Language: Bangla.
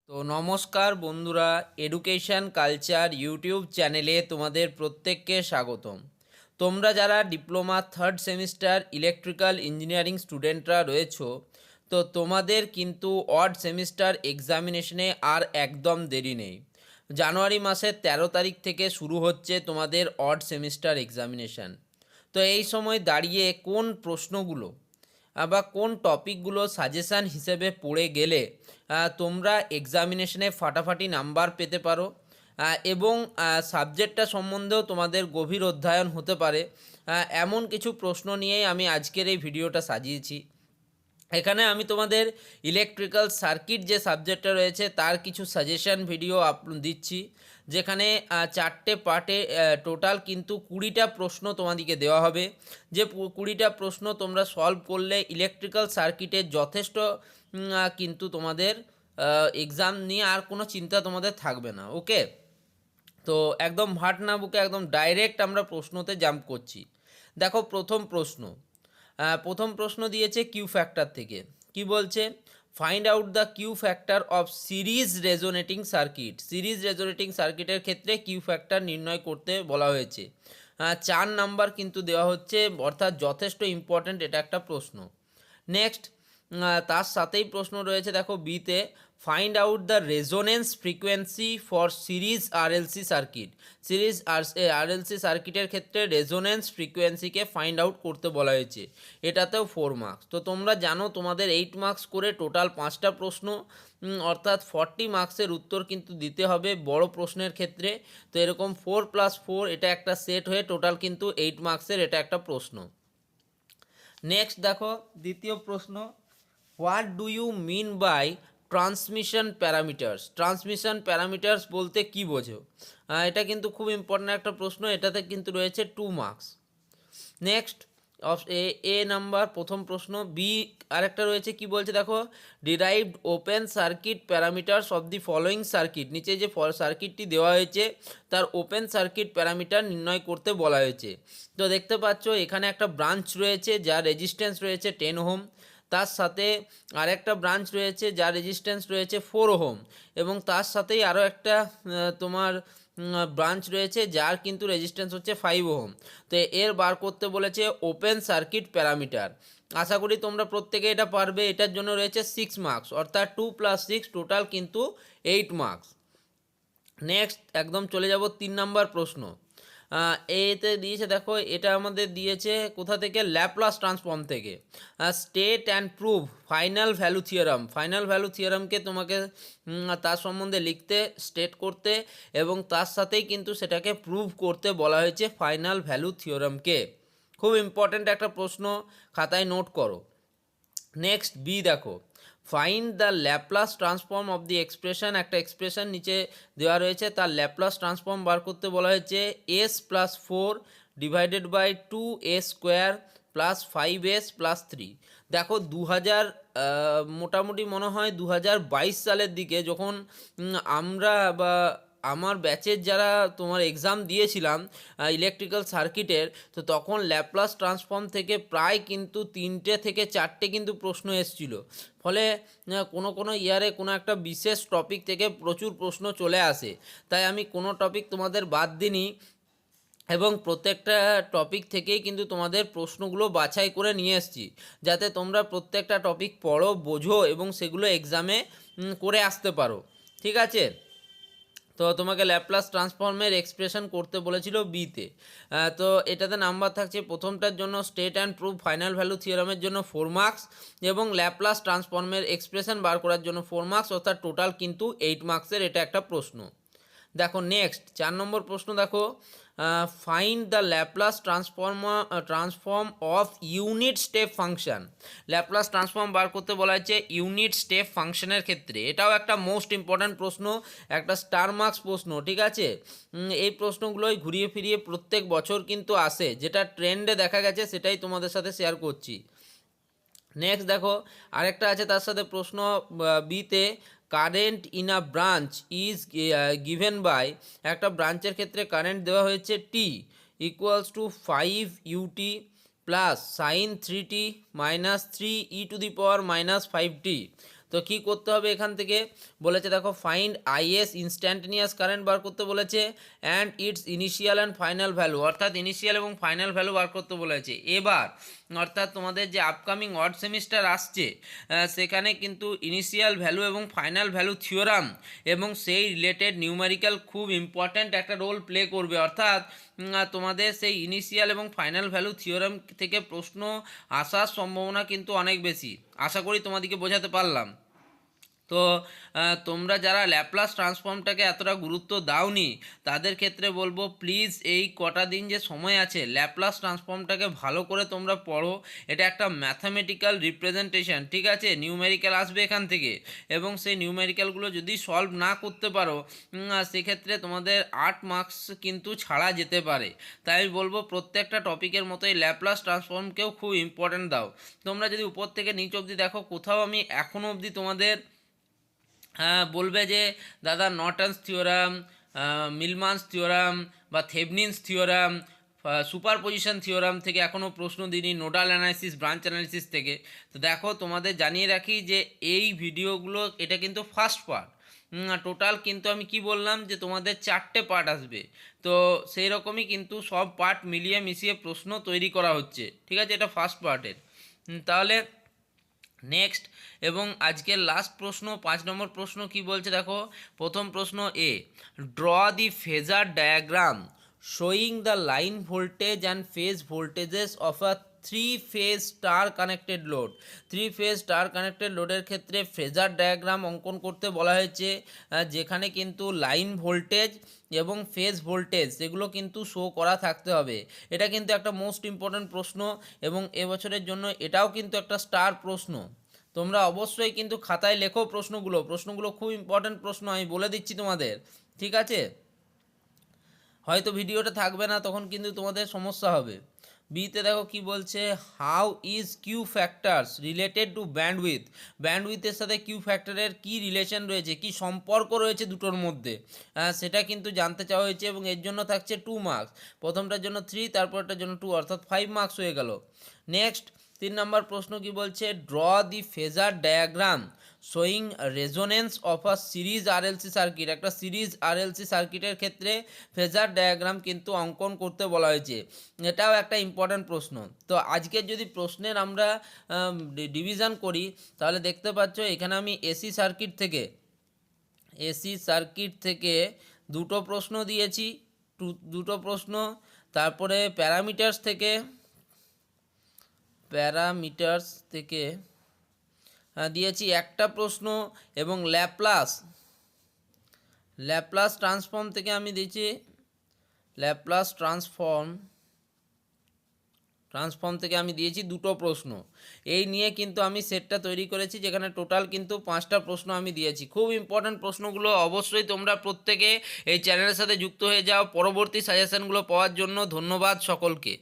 তো নমস্কার বন্ধুরা, এডুকেশন কালচার ইউটিউব চ্যানেলে তোমাদের প্রত্যেককে স্বাগতম। তোমরা যারা diploma third semester electrical engineering স্টুডেন্টরা রয়েছো, তো তোমাদের কিন্তু অড সেমিস্টার এক্সামিনেশনে আর একদম দেরি নেই। জানুয়ারি মাসের 13 তারিখ থেকে শুরু হচ্ছে তোমাদের অড সেমিস্টার এক্সামিনেশান। তো এই সময় দাঁড়িয়ে কোন প্রশ্নগুলো বা কোন টপিকগুলো সাজেশান হিসেবে পড়ে গেলে তোমরা এক্সামিনেশনে ফাটাফাটি নাম্বার পেতে পারো এবং সাবজেক্টটা সম্বন্ধেও তোমাদের গভীর অধ্যয়ন হতে পারে, এমন কিছু প্রশ্ন নিয়েই আমি আজকের এই ভিডিওটা সাজিয়েছি। এখানে আমি তোমাদের ইলেকট্রিক্যাল সার্কিট যে সাবজেক্টটা রয়েছে তার কিছু সাজেশন ভিডিও দিচ্ছি, যেখানে 4টে পার্টে টোটাল কিন্তু 20টা প্রশ্ন তোমাদেরকে দেওয়া হবে। যে 20টা প্রশ্ন তোমরা সলভ করলে ইলেকট্রিক্যাল সার্কিটের যথেষ্ট কিন্তু তোমাদের এক্সাম নিয়ে আর কোনো চিন্তা তোমাদের থাকবে না। ওকে, তো একদম ভাট না বুকে একদম ডাইরেক্ট আমরা প্রশ্নতে জাম্প করছি। দেখো, প্রথম প্রশ্ন দিয়েছে কিউ ফ্যাক্টর থেকে। কি বলছে? Find out the Q factor of series resonating circuit. Series resonating সার্কিটের ক্ষেত্রে কিউ ফ্যাক্টর নির্ণয় করতে বলা হয়েছে। 4 নাম্বার কিন্তু দেওয়া হচ্ছে, অর্থাৎ যথেষ্ট ইম্পর্ট্যান্ট এটা একটা প্রশ্ন। নেক্সট, তার সাথেই প্রশ্ন রয়েছে, দেখো বিতে, find out the resonance frequency for series RLC circuit. Series RLC সার্কিটের ক্ষেত্রে রেজোনেন্স ফ্রিকোয়েন্সিকে ফাইন্ড আউট করতে বলা হয়েছে। এটাতেও 4 মার্কস। তো তোমরা জানো তোমাদের 8 মার্কস করে টোটাল 5টা প্রশ্ন, অর্থাৎ 40 মার্কসের উত্তর কিন্তু দিতে হবে বড় প্রশ্নের ক্ষেত্রে। তো এরকম 4+4 এটা একটা সেট হয়ে টোটাল কিন্তু 8 মার্কসের এটা একটা প্রশ্ন। নেক্সট দেখো, দ্বিতীয় প্রশ্ন, what do you mean by transmission parameters. Transmission parameters বলতে কি বোঝো? এটা কিন্তু খুব ইম্পর্ট্যান্ট একটা প্রশ্ন, এটাতে কিন্তু রয়েছে 2 মার্কস। নেক্সট, এ নাম্বার প্রথম প্রশ্ন। বি আরেকটা রয়েছে, কি বলছে দেখো, derived open circuit parameters of the following circuit. নিচে যে সার্কিটটি দেওয়া হয়েছে তার ওপেন সার্কিট প্যারামিটার নির্ণয় করতে বলা হয়েছে। তো দেখতে পাচ্ছ এখানে একটা ব্রাঞ্চ রয়েছে যার রেজিস্ট্যান্স রয়েছে 10 ওহম, তার সাথে আরেকটা ব্রাঞ্চ রয়েছে যার রেজিস্ট্যান্স রয়েছে 4 ওহম, এবং তার সাথেই আরও একটা তোমার ব্রাঞ্চ রয়েছে যার কিন্তু রেজিস্ট্যান্স হচ্ছে 5 ওহম। তো এর বার করতে বলেছে ওপেন সার্কিট প্যারামিটার। আশা করি তোমরা প্রত্যেকে এটা পারবে। এটার জন্য রয়েছে 6 মার্কস, অর্থাৎ 2+6 টোটাল কিন্তু 8 মার্কস। নেক্সট একদম চলে যাব 3 নাম্বার প্রশ্ন। এতে দিয়েছে, দেখো এটা আমাদের দিয়েছে কোথা থেকে? ল্যাপ্লাস ট্রান্সফর্ম থেকে। State and prove final value theorem. Final value থিওরামকে তোমাকে তার সম্বন্ধে লিখতে, স্টেট করতে, এবং তার সাথেই কিন্তু সেটাকে প্রুভ করতে বলা হয়েছে ফাইনাল ভ্যালু থিওরামকে। খুব ইম্পর্ট্যান্ট একটা প্রশ্ন, খাতায় নোট করো। নেক্সট বি দেখো, find the Laplace transform of the expression. একটা এক্সপ্রেশন নিচে দেওয়া রয়েছে, তার ল্যাপ্লাস ট্রান্সফর্ম বার করতে বলা হয়েছে s+4 divided by 2a² plus 5s+3। দেখো মোটামুটি মনে হয় 2022 সালের দিকে যখন আমরা বা আমার ব্যাচের যারা তোমার এক্সাম দিয়েছিলাম ইলেকট্রিক্যাল সার্কিটের, তো তখন ল্যাপ্লাস ট্রান্সফর্ম থেকে প্রায় কিন্তু 3টে থেকে 4টে কিন্তু প্রশ্ন এসেছিল। ফলে কোনো কোনো ইয়ারে কোনো একটা বিশেষ টপিক থেকে প্রচুর প্রশ্ন চলে আসে, তাই আমি কোনো টপিক তোমাদের বাদ দিইনি, এবং প্রত্যেকটা টপিক থেকেই কিন্তু তোমাদের প্রশ্নগুলো বাছাই করে নিয়ে এসেছি, যাতে তোমরা প্রত্যেকটা টপিক পড়ো, বোঝো এবং সেগুলো এক্সামে করে আসতে পারো। ঠিক আছে? তো তোমাকে ল্যাপ্লাস ট্রান্সফর্মের এক্সপ্রেশন করতে বলেছিল বিতে। তো এটাতে নাম্বার থাকছে, প্রথমটার জন্য state and prove final value থিওরামের জন্য 4 মার্কস, এবং ল্যাপ্লাস ট্রান্সফর্মের এক্সপ্রেশন বার করার জন্য 4 মার্কস, অর্থাৎ টোটাল কিন্তু 8 মার্কসের এটা একটা প্রশ্ন। দেখো নেক্সট 4 নম্বর প্রশ্ন। দেখো, find the Laplace transform of unit step function. Laplace transform বার করতে বলা হয়েছে ইউনিট স্টেপ ফাংশনের ক্ষেত্রে। এটাও একটা মোস্ট ইম্পর্ট্যান্ট প্রশ্ন, একটা স্টার মার্কস প্রশ্ন। ঠিক আছে, এই প্রশ্নগুলোই ঘুরিয়ে ফিরিয়ে প্রত্যেক বছর কিন্তু আসে, যেটা ট্রেন্ডে দেখা গেছে সেটাই তোমাদের সাথে শেয়ার করছি। নেক্সট দেখো, আরেকটা আছে তার সাথে প্রশ্ন বিতে, current in a branch is given by. একটা ব্রাঞ্চের ক্ষেত্রে কারেন্ট দেওয়া হয়েছে t equals to 5ut plus sin 3t minus 3e⁻−5t। তো কি করতে হবে এখান থেকে বলেছে, দেখো ফাইন্ড আইএস ইনস্ট্যান্টেনিয়াস কারেন্ট বার করতে বলেছে and its initial and final value, অর্থাৎ ইনিশিয়াল এবং ফাইনাল ভ্যালু বার করতে বলেছে। এবার অর্থাৎ তোমাদের যে আপকামিং অড সেমিস্টার আসছে সেখানে কিন্তু ইনিশিয়াল ভ্যালু এবং ফাইনাল ভ্যালু থিওরাম এবং সেই রিলেটেড নিউমেরিক্যাল খুব ইম্পর্ট্যান্ট একটা রোল প্লে করবে। অর্থাৎ তোমাদের সেই ইনিশিয়াল এবং ফাইনাল ভ্যালু থিওরাম থেকে প্রশ্ন আসার সম্ভাবনা কিন্তু অনেক বেশি। আশা করি তোমাদেরকে বোঝাতে পারলাম। তো তোমরা যারা ল্যাপ্লাস ট্রান্সফর্মটাকে এতটা গুরুত্ব দাওনি তাদের ক্ষেত্রে বলবো, প্লিজ এই কটা দিন যে সময় আছে ল্যাপ্লাস ট্রান্সফর্মটাকে ভালো করে তোমরা পড়ো। এটা একটা ম্যাথামেটিক্যাল রিপ্রেজেন্টেশন, ঠিক আছে? নিউমেরিক্যাল আসবে এখান থেকে, এবং সেই নিউমেরিক্যালগুলো যদি সলভ না করতে পারো সেক্ষেত্রে তোমাদের 8 মার্কস কিন্তু ছাড়া যেতে পারে। তাই বলবো প্রত্যেকটা টপিকের মতোই ল্যাপ্লাস ট্রান্সফর্মকেও খুব ইম্পর্ট্যান্ট দাও। তোমরা যদি উপর থেকে নিচ অবধি দেখো, কোথাও আমি এখনও অবধি তোমাদের বলবে যে দাদা নর্টনস থিওরাম, মিলমান্স থিওরাম বা থেভনিন্স থিওরাম, সুপারপজিশন থিওরাম থেকে এখনও প্রশ্ন দিইনি, নোডাল অ্যানালিসিস, ব্রাঞ্চ অ্যানালিসিস থেকে। তো দেখো তোমাদের জানিয়ে রাখি যে এই ভিডিওগুলো এটা কিন্তু ফার্স্ট পার্ট, টোটাল কিন্তু আমি কি বললাম যে তোমাদের 4টে পার্ট আসবে। তো সেই রকমই কিন্তু সব পার্ট মিলিয়ে মিশিয়ে প্রশ্ন তৈরি করা হচ্ছে, ঠিক আছে? এটা ফার্স্ট পার্টের। তাহলে নেক্সট এবং আজকের লাস্ট প্রশ্ন 5 নম্বর প্রশ্ন কি বলছে দেখো। প্রথম প্রশ্ন এ, draw the phasor diagram showing the line voltage and phase voltages of a 3-phase star connected লোড। 3-phase স্টার কানেক্টেড লোডের ক্ষেত্রে ফেজার ডায়াগ্রাম অঙ্কন করতে বলা হয়েছে, যেখানে কিন্তু লাইন ভোল্টেজ এবং ফেজ ভোল্টেজ সেগুলো কিন্তু শো করা থাকতে হবে। এটা কিন্তু একটা মোস্ট ইম্পর্ট্যান্ট প্রশ্ন এবং এবছরের জন্য এটাও কিন্তু একটা স্টার প্রশ্ন। তোমরা অবশ্যই কিন্তু খাতায় লেখো প্রশ্নগুলো খুব ইম্পর্ট্যান্ট প্রশ্ন, আমি বলে দিচ্ছি তোমাদের, ঠিক আছে? হয়তো ভিডিওটা থাকবে না, তখন কিন্তু তোমাদের সমস্যা হবে। বিতে দেখো কি বলছে, how is Q factors related to bandwidth. ব্যান্ডউইথের সাথে কিউ ফ্যাক্টরের কি রিলেশন রয়েছে, কি সম্পর্ক রয়েছে দুটোর মধ্যে, সেটা কিন্তু জানতে চাওয়া হয়েছে এবং এর জন্য থাকছে 2 মার্কস। প্রথমটার জন্য 3, তারপরটার জন্য 2, অর্থাৎ 5 মার্কস হয়ে গেল। নেক্সট 3 নম্বর প্রশ্ন কি বলছে, draw the phasor diagram showing resonance of a series RLC circuit. একটা সিরিজ আরএলসি সার্কিটের ক্ষেত্রে ফেজার ডায়াগ্রাম কিন্তু অঙ্কন করতে বলা হয়েছে, এটাও একটা ইম্পর্ট্যান্ট প্রশ্ন। তো আজকের যদি প্রশ্নের আমরা ডিভিশন করি তাহলে দেখতে পাচ্ছ এখানে আমি এসি সার্কিট থেকে দুটো প্রশ্ন দিয়েছি, দুটো প্রশ্ন। তারপরে প্যারামিটার্স থেকে দিয়েছি একটা প্রশ্ন, এবং ল্যাপ্লাস ট্রান্সফর্ম থেকে আমি দিয়েছি ট্রান্সফর্ম থেকে আমি দিয়েছি দুটো প্রশ্ন। এই নিয়ে কিন্তু আমি সেটটা তৈরি করেছি, যেখানে টোটাল কিন্তু 5টা প্রশ্ন আমি দিয়েছি। খুব ইম্পর্ট্যান্ট প্রশ্নগুলো, অবশ্যই তোমরা প্রত্যেকে এই চ্যানেলের সাথে যুক্ত হয়ে যাও পরবর্তী সাজেশনগুলো পাওয়ার জন্য। ধন্যবাদ সকলকে।